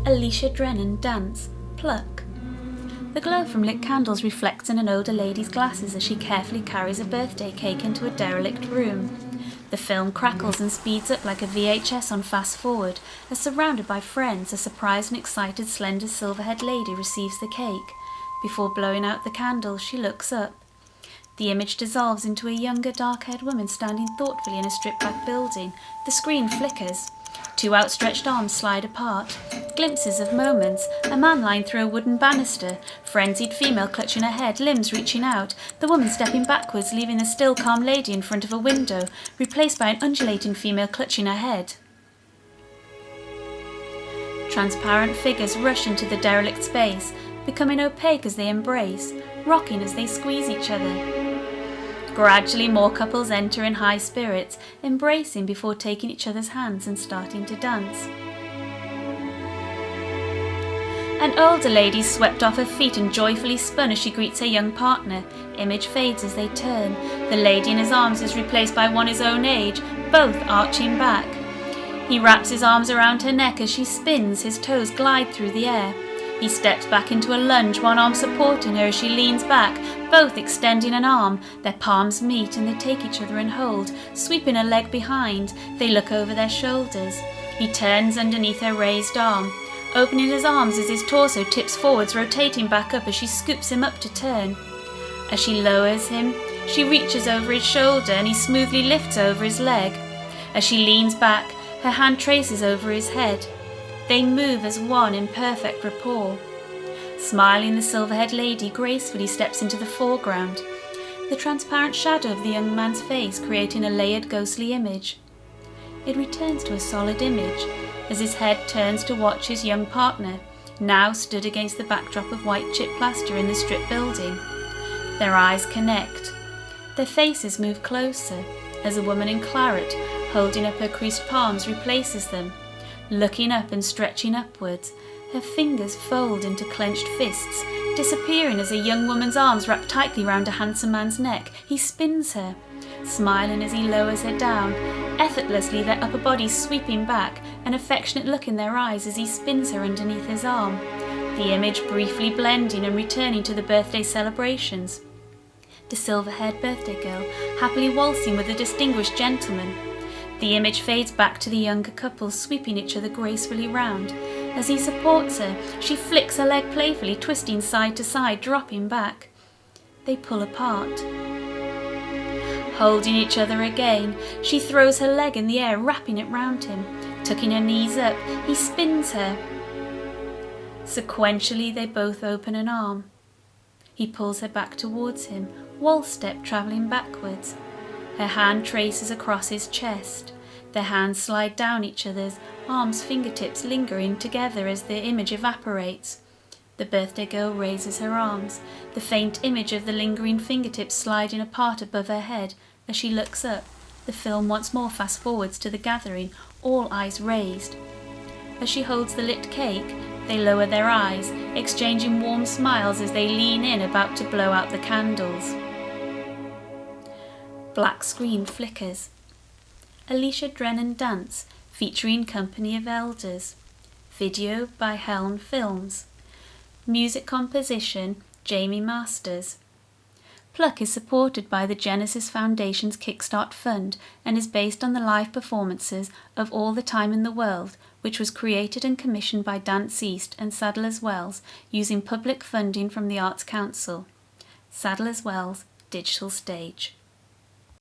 Eleesha Drennan dance, PLUCK. The glow from lit candles reflects in an older lady's glasses as she carefully carries a birthday cake into a derelict room. The film crackles and speeds up like a VHS on fast forward as, surrounded by friends, a surprised and excited slender silver-haired lady receives the cake. Before blowing out the candles, she looks up. The image dissolves into a younger, dark-haired woman standing thoughtfully in a stripped-back building. The screen flickers. Two outstretched arms slide apart. Glimpses of moments. A man lying through a wooden banister. Frenzied female clutching her head, limbs reaching out. The woman stepping backwards, leaving the still, calm lady in front of a window, replaced by an undulating female clutching her head. Transparent figures rush into the derelict space, becoming opaque as they embrace, rocking as they squeeze each other. Gradually more couples enter in high spirits, embracing before taking each other's hands and starting to dance. An older lady swept off her feet and joyfully spun as she greets her young partner. Image fades as they turn. The lady in his arms is replaced by one his own age, both arching back. He wraps his arms around her neck as she spins, his toes glide through the air. He steps back into a lunge, one arm supporting her as she leans back, both extending an arm. Their palms meet and they take each other in hold, sweeping a leg behind. They look over their shoulders. He turns underneath her raised arm, opening his arms as his torso tips forwards, rotating back up as she scoops him up to turn. As she lowers him, she reaches over his shoulder and he smoothly lifts over his leg. As she leans back, her hand traces over his head. They move as one in perfect rapport. Smiling, the silver-haired lady gracefully steps into the foreground, the transparent shadow of the young man's face creating a layered ghostly image. It returns to a solid image as his head turns to watch his young partner, now stood against the backdrop of white chip plaster in the strip building. Their eyes connect. Their faces move closer as a woman in claret, holding up her creased palms, replaces them. Looking up and stretching upwards, her fingers fold into clenched fists, disappearing as a young woman's arms wrap tightly round a handsome man's neck. He spins her, smiling as he lowers her down, effortlessly their upper bodies sweeping back, an affectionate look in their eyes as he spins her underneath his arm. The image briefly blending and returning to the birthday celebrations. The silver-haired birthday girl happily waltzing with a distinguished gentleman. The image fades back to the younger couple sweeping each other gracefully round. As he supports her, she flicks her leg playfully, twisting side to side, dropping back. They pull apart. Holding each other again, she throws her leg in the air, wrapping it round him. Tucking her knees up, he spins her. Sequentially, they both open an arm. He pulls her back towards him, waltz step travelling backwards. Her hand traces across his chest. Their hands slide down each other's, arms, fingertips lingering together as the image evaporates. The birthday girl raises her arms, the faint image of the lingering fingertips sliding apart above her head. As she looks up, the film once more fast forwards to the gathering, all eyes raised. As she holds the lit cake, they lower their eyes, exchanging warm smiles as they lean in, about to blow out the candles. Black screen flickers. Eleesha Drennan dance, featuring company of elders. Video by Helm Films. Music composition, Jamie Masters. PLUCK is supported by the Genesis Foundation's Kickstart fund and is based on the live performances of All the Time in the World, which was created and commissioned by DanceEast and Sadler Wells using public funding from the Arts Council. Sadler Wells Digital Stage.